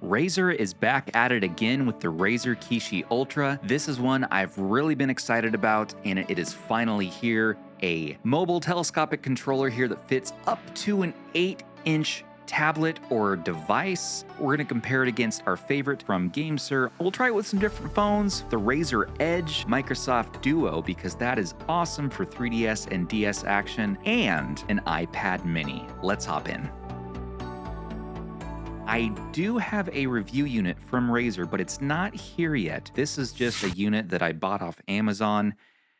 Razer is back at it again with the Razer Kishi Ultra. This is one I've really been excited about, and it is finally here. A mobile telescopic controller here that fits up to an 8-inch tablet or device. We're going to compare it against our favorite from GameSir. We'll try it with some different phones, the Razer Edge Microsoft Duo, because that is awesome for 3DS and DS action, and an iPad mini. Let's hop in. I do have a review unit from Razer, but it's not here yet. This is just a unit that I bought off Amazon.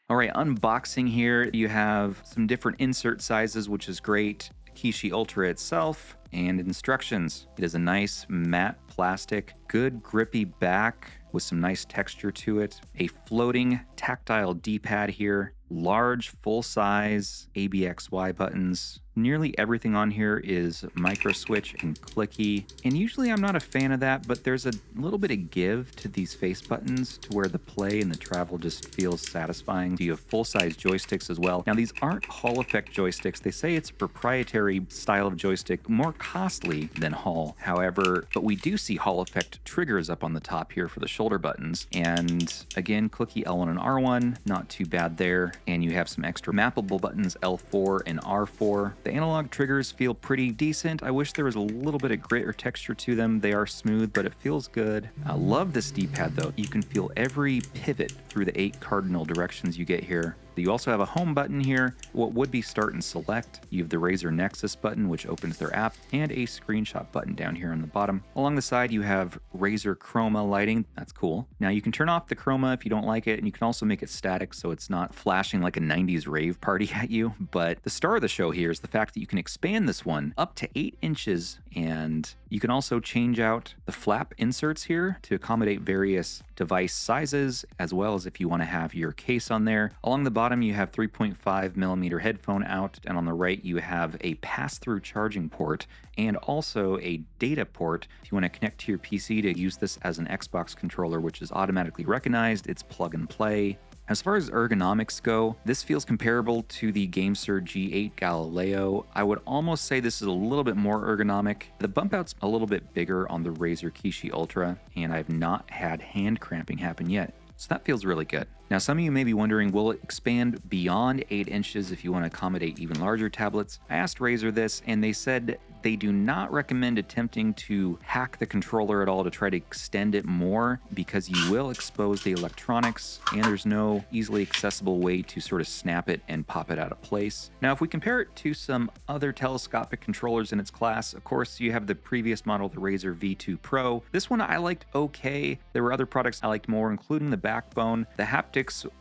All right, unboxing here. You have some different insert sizes, which is great. Kishi Ultra itself and instructions. It is a nice matte plastic, good grippy back with some nice texture to it. A floating tactile D-pad here. Large, full-size ABXY buttons. Nearly everything on here is micro switch and clicky. And usually I'm not a fan of that, but there's a little bit of give to these face buttons to where the play and the travel just feels satisfying. You have full-size joysticks as well. Now these aren't Hall effect joysticks. They say it's a proprietary style of joystick, more costly than Hall. However, but we do see Hall effect triggers up on the top here for the shoulder buttons. And again, clicky L1 and R1, not too bad there. And you have some extra mappable buttons, L4 and R4. The analog triggers feel pretty decent. I wish there was a little bit of grit or texture to them. They are smooth, but it feels good. I love this D-pad though. You can feel every pivot through the 8 cardinal directions you get here. You also have a home button here, what would be start and select. You have the Razer Nexus button, which opens their app, and a screenshot button down here on the bottom. Along the side, you have Razer Chroma lighting. That's cool. Now you can turn off the Chroma if you don't like it, and you can also make it static so it's not flashing like a 90s rave party at you. But the star of the show here is the fact that you can expand this one up to 8 inches, and you can also change out the flap inserts here to accommodate various device sizes, as well as if you want to have your case on there. Along the bottom, you have 3.5 millimeter headphone out, and on the right, you have a pass-through charging port and also a data port. If you want to connect to your PC to use this as an Xbox controller, which is automatically recognized, it's plug and play. As far as ergonomics go, this feels comparable to the GameSir G8 Galileo. I would almost say this is a little bit more ergonomic. The bump out's a little bit bigger on the Razer Kishi Ultra, and I've not had hand cramping happen yet. So that feels really good. Now, some of you may be wondering, will it expand beyond 8 inches if you want to accommodate even larger tablets? I asked Razer this, and they said they do not recommend attempting to hack the controller at all to try to extend it more, because you will expose the electronics, and there's no easily accessible way to sort of snap it and pop it out of place. Now, if we compare it to some other telescopic controllers in its class, of course, you have the previous model, the Razer V2 Pro. This one I liked okay. There were other products I liked more, including the backbone. The haptics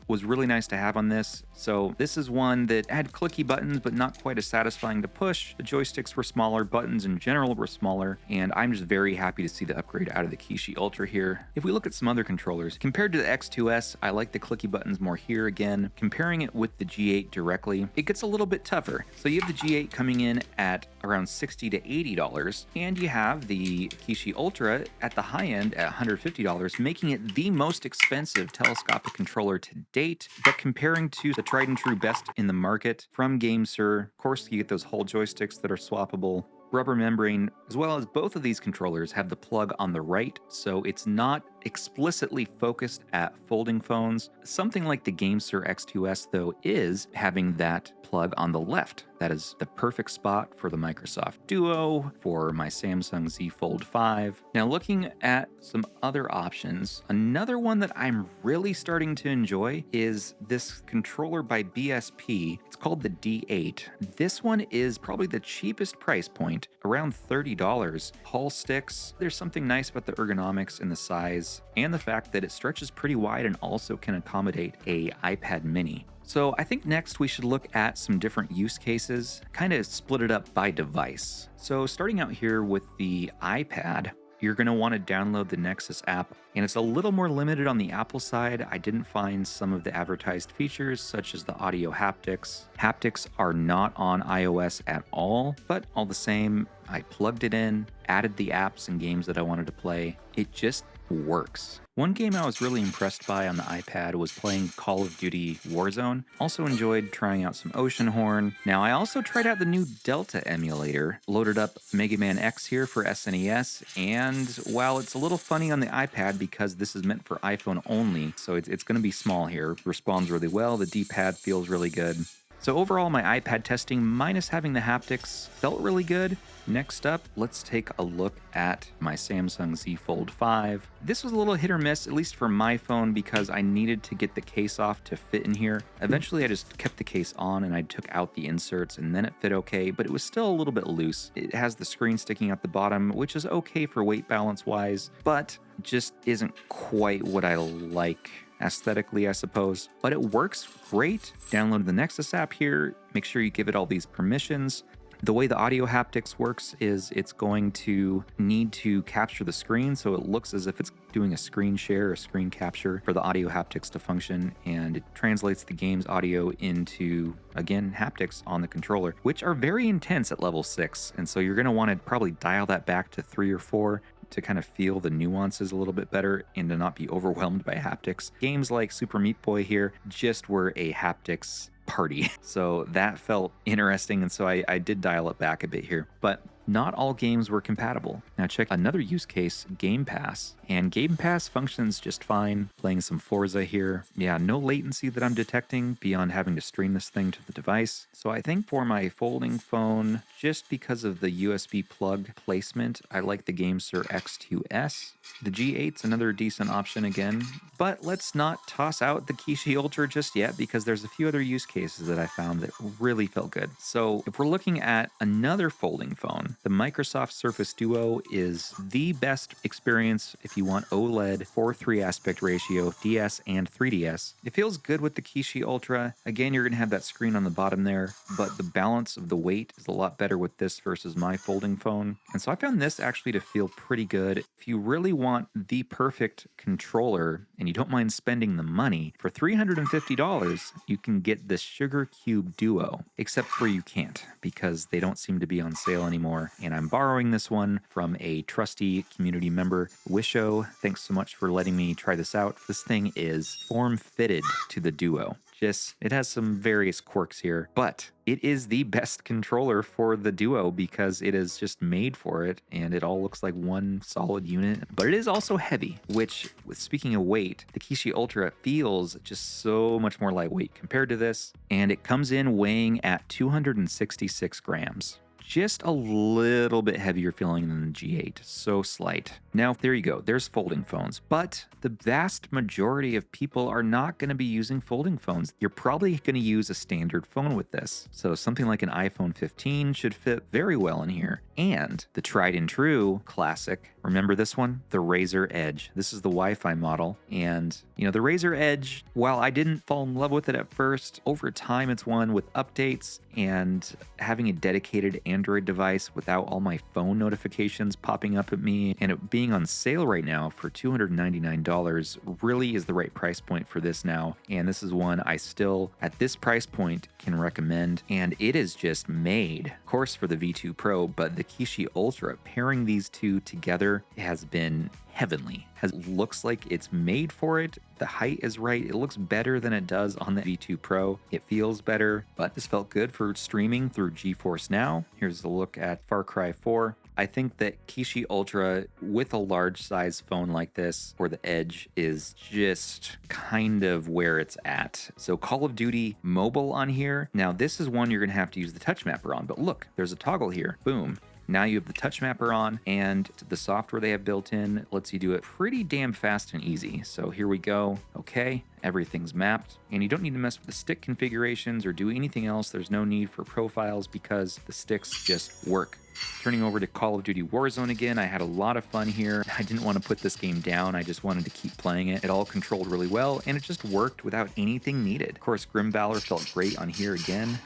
was really nice to have on this. So this is one that had clicky buttons, but not quite as satisfying to push. The joysticks were smaller, buttons in general were smaller, and I'm just very happy to see the upgrade out of the Kishi Ultra here. If we look at some other controllers, compared to the X2S, I like the clicky buttons more here again. Comparing it with the G8 directly, it gets a little bit tougher. So you have the G8 coming in at around $60 to $80, and you have the Kishi Ultra at the high end at $150, making it the most expensive telescopic controller to date. But comparing to the tried and true best in the market from GameSir, of course you get those whole joysticks that are swappable, rubber membrane, as well as both of these controllers have the plug on the right, so it's not explicitly focused at folding phones. Something like the GameSir X2S though is having that plug on the left. That is the perfect spot for the Microsoft Duo, for my Samsung Z Fold 5. Now looking at some other options, another one that I'm really starting to enjoy is this controller by BSP. It's called the D8. This one is probably the cheapest price point, around $30. Hall sticks, there's something nice about the ergonomics and the size, and the fact that it stretches pretty wide and also can accommodate a iPad mini. So I think next we should look at some different use cases, kind of split it up by device. So starting out here with the iPad, you're going to want to download the Nexus app, and it's a little more limited on the Apple side. I didn't find some of the advertised features, such as the audio haptics. Haptics are not on iOS at all, but all the same, I plugged it in, added the apps and games that I wanted to play. It just works. One game I was really impressed by on the iPad was playing Call of Duty Warzone. Also enjoyed trying out some Oceanhorn. Now, I also tried out the new Delta emulator, loaded up Mega Man X here for SNES, and while it's a little funny on the iPad because this is meant for iPhone only, so it's going to be small here, responds really well, the D-pad feels really good. So overall, my iPad testing, minus having the haptics, felt really good. Next up, let's take a look at my Samsung Z Fold 5. This was a little hit or miss, at least for my phone, because I needed to get the case off to fit in here. Eventually, I just kept the case on and I took out the inserts and then it fit okay, but it was still a little bit loose. It has the screen sticking out the bottom, which is okay for weight balance wise, but just isn't quite what I like aesthetically, I suppose, but it works great. Download the Nexus app here. Make sure you give it all these permissions. The way the audio haptics works is it's going to need to capture the screen, so it looks as if it's doing a screen share, a screen capture for the audio haptics to function, and it translates the game's audio into, again, haptics on the controller, which are very intense at level 6, and so you're going to want to probably dial that back to 3 or 4 to kind of feel the nuances a little bit better and to not be overwhelmed by haptics. Games like Super Meat Boy here just were a haptics party. So that felt interesting, and so I did dial it back a bit here. But not all games were compatible. Now check another use case, Game Pass. And Game Pass functions just fine. Playing some Forza here. Yeah, no latency that I'm detecting beyond having to stream this thing to the device. So I think for my folding phone, just because of the USB plug placement, I like the GameSir X2S. The G8's another decent option again, but let's not toss out the Kishi Ultra just yet because there's a few other use cases that I found that really felt good. So if we're looking at another folding phone, the Microsoft Surface Duo is the best experience if you want OLED 4:3 aspect ratio, DS and 3DS. It feels good with the Kishi Ultra. Again, you're going to have that screen on the bottom there, but the balance of the weight is a lot better with this versus my folding phone. And so I found this actually to feel pretty good. If you really want the perfect controller and you don't mind spending the money, for $350, you can get the Sugar Cube Duo, except for you can't because they don't seem to be on sale anymore. And I'm borrowing this one from a trusty community member, Wisho. Thanks so much for letting me try this out. This thing is form-fitted to the Duo. It has some various quirks here, but it is the best controller for the Duo because it is just made for it and it all looks like one solid unit. But it is also heavy, which, speaking of weight, the Kishi Ultra feels just so much more lightweight compared to this, and it comes in weighing at 266 grams. Just a little bit heavier feeling than the G8, so slight. Now, there you go, there's folding phones, but the vast majority of people are not going to be using folding phones. You're probably going to use a standard phone with this. So something like an iPhone 15 should fit very well in here. And the tried and true classic, remember this one? The Razer Edge. This is the Wi-Fi model. And, you know, the Razer Edge, while I didn't fall in love with it at first, over time it's one with updates and having a dedicated Android device without all my phone notifications popping up at me, and it being on sale right now for $299 really is the right price point for this now. And this is one I still, at this price point, can recommend. And it is just made, of course, for the V2 Pro, but the Kishi Ultra, pairing these two together has been heavenly. Looks like it's made for it. The height is right. It looks better than it does on the V2 Pro. It feels better, but this felt good for streaming through GeForce Now. Here's a look at Far Cry 4. I think that Kishi Ultra with a large size phone like this, or the Edge, is just kind of where it's at. So Call of Duty Mobile on here. Now this is one you're gonna have to use the touch mapper on, but look, there's a toggle here. Boom. Now you have the touch mapper on, and the software they have built in lets you do it pretty damn fast and easy. So here we go. Okay, everything's mapped, and you don't need to mess with the stick configurations or do anything else. There's no need for profiles because the sticks just work. Turning over to Call of Duty Warzone again, I had a lot of fun here. I didn't want to put this game down. I just wanted to keep playing it. It all controlled really well, and it just worked without anything needed. Of course, Grim Valor felt great on here again.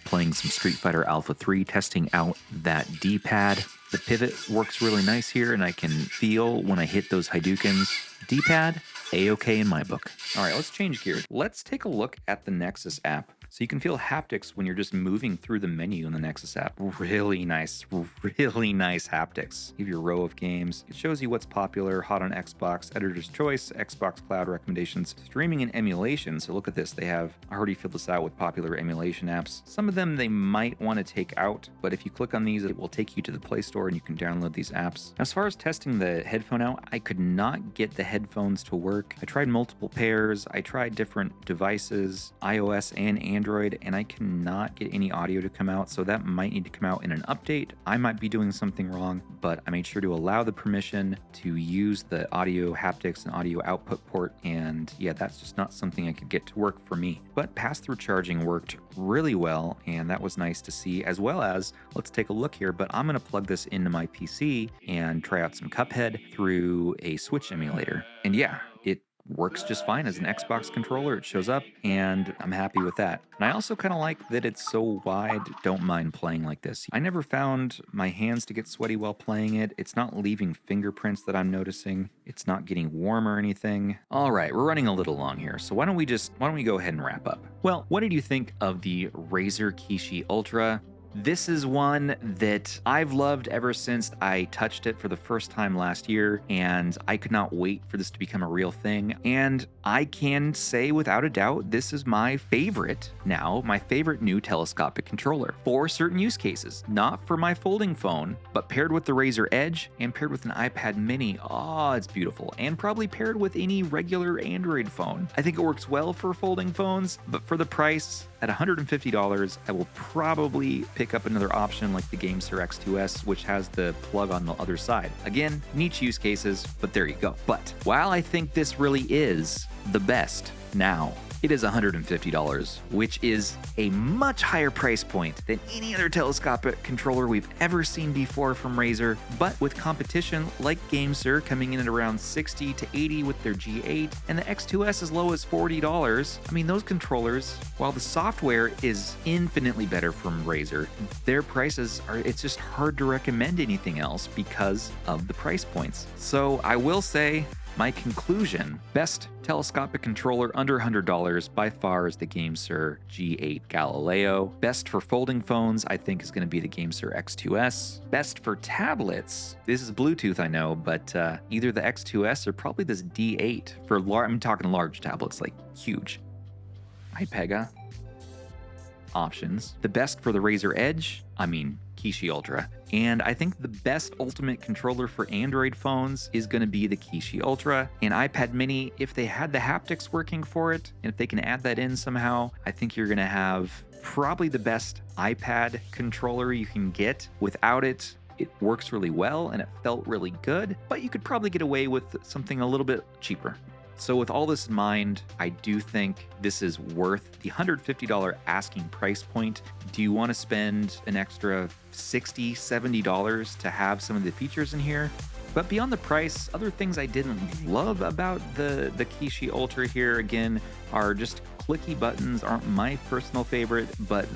Playing some Street Fighter Alpha 3, testing out that D-pad. The pivot works really nice here, and I can feel when I hit those Hadoukens. D-pad, A-okay in my book. All right, let's change gears. Let's take a look at the Nexus app. So you can feel haptics when you're just moving through the menu in the Nexus app. Really nice haptics. You have your row of games. It shows you what's popular, hot on Xbox, editor's choice, Xbox Cloud recommendations, streaming and emulation. So look at this. They have, I already filled this out with popular emulation apps. Some of them they might want to take out, but if you click on these, it will take you to the Play Store and you can download these apps. As far as testing the headphone out, I could not get the headphones to work. I tried multiple pairs. I tried different devices, iOS and Android, and I cannot get any audio to come out. So that might need to come out in an update. I might be doing something wrong, but I made sure to allow the permission to use the audio haptics and audio output port. And yeah, that's just not something I could get to work for me. But pass-through charging worked really well, and that was nice to see, as well as, let's take a look here, but I'm gonna plug this into my PC and try out some Cuphead through a Switch emulator. And yeah, it works just fine as an Xbox controller. It shows up and I'm happy with that. And I also kind of like that it's so wide. Don't mind playing like this. I never found my hands to get sweaty while playing it. It's not leaving fingerprints that I'm noticing. It's not getting warm or anything. All right, we're running a little long here. So why don't we go ahead and wrap up? Well, what did you think of the Razer Kishi Ultra? This is one that I've loved ever since I touched it for the first time last year, and I could not wait for this to become a real thing. And I can say without a doubt, this is my favorite new telescopic controller for certain use cases. Not for my folding phone, but paired with the Razer Edge and paired with an iPad mini. Oh, it's beautiful. And probably paired with any regular Android phone. I think it works well for folding phones, but for the price, at $150, I will probably pick up another option like the GameSir X2S, which has the plug on the other side. Again, niche use cases, but there you go. But while I think this really is the best now, it is $150, which is a much higher price point than any other telescopic controller we've ever seen before from Razer, but with competition like GameSir coming in at around $60 to $80 with their G8, and the X2S as low as $40. I mean, those controllers, while the software is infinitely better from Razer, their prices it's just hard to recommend anything else because of the price points. So I will say, my conclusion, best telescopic controller under $100 by far is the GameSir G8 Galileo. Best for folding phones, I think, is going to be the GameSir X2S. Best for tablets, this is Bluetooth, I know, but either the X2S or probably this D8 for I'm talking large tablets, like huge. iPega options. The best for the Razer Edge, Kishi Ultra. And I think the best ultimate controller for Android phones is going to be the Kishi Ultra. And iPad mini, if they had the haptics working for it, and if they can add that in somehow, I think you're going to have probably the best iPad controller you can get. Without it, it works really well and it felt really good, but you could probably get away with something a little bit cheaper. So with all this in mind, I do think this is worth the $150 asking price point. Do you want to spend an extra $60, $70 to have some of the features in here? But beyond the price, other things I didn't love about the Kishi Ultra here, again, are just clicky buttons. Aren't my personal favorite, but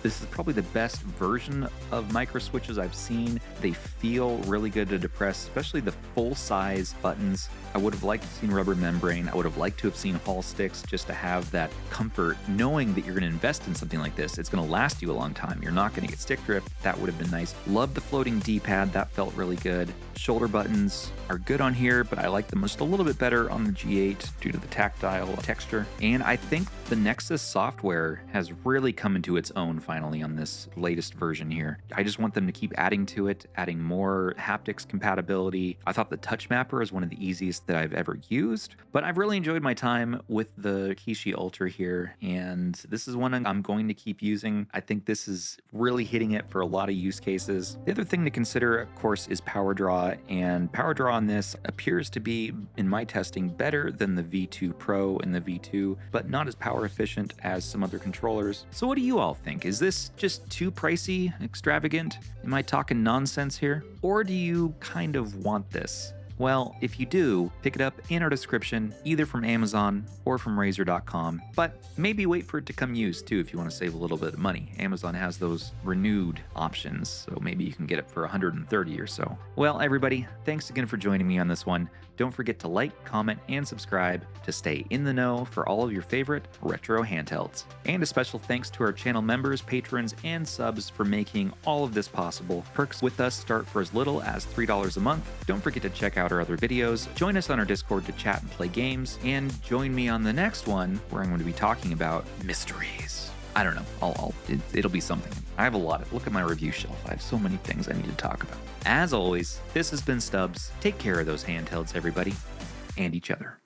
this is probably the best version of micro switches I've seen. They feel really good to depress, especially the full-size buttons. I would have liked to have seen rubber membrane. I would have liked to have seen Hall sticks just to have that comfort, knowing that you're going to invest in something like this. It's going to last you a long time. You're not going to get stick drift. That would have been nice. Love the floating D-pad. That felt really good. Shoulder buttons are good on here, but I like them just a little bit better on the G8 due to the tactile texture. And I think the Nexus software has really come into its own finally on this latest version here. I just want them to keep adding to it, adding more haptics compatibility. I thought the touch mapper is one of the easiest that I've ever used, but I've really enjoyed my time with the Kishi Ultra here, and this is one I'm going to keep using. I think this is really hitting it for a lot of use cases. The other thing to consider, of course, is power draw, and power draw on this appears to be, in my testing, better than the V2 Pro and the V2, but not as power efficient as some other controllers. So what do you all think? Is this just too pricey, extravagant? Am I talking nonsense here? Or do you kind of want this? Well, if you do, pick it up in our description, either from Amazon or from Razer.com, but maybe wait for it to come used too if you want to save a little bit of money. Amazon has those renewed options, so maybe you can get it for 130 or so. Well, everybody, thanks again for joining me on this one. Don't forget to like, comment, and subscribe to stay in the know for all of your favorite retro handhelds. And a special thanks to our channel members, patrons, and subs for making all of this possible. Perks with us start for as little as $3 a month. Don't forget to check out our other videos, join us on our Discord to chat and play games, and join me on the next one where I'm going to be talking about mysteries. I don't know. It'll be something. I have a lot of. Look at my review shelf. I have so many things I need to talk about. As always, this has been Stubbs. Take care of those handhelds, everybody, and each other.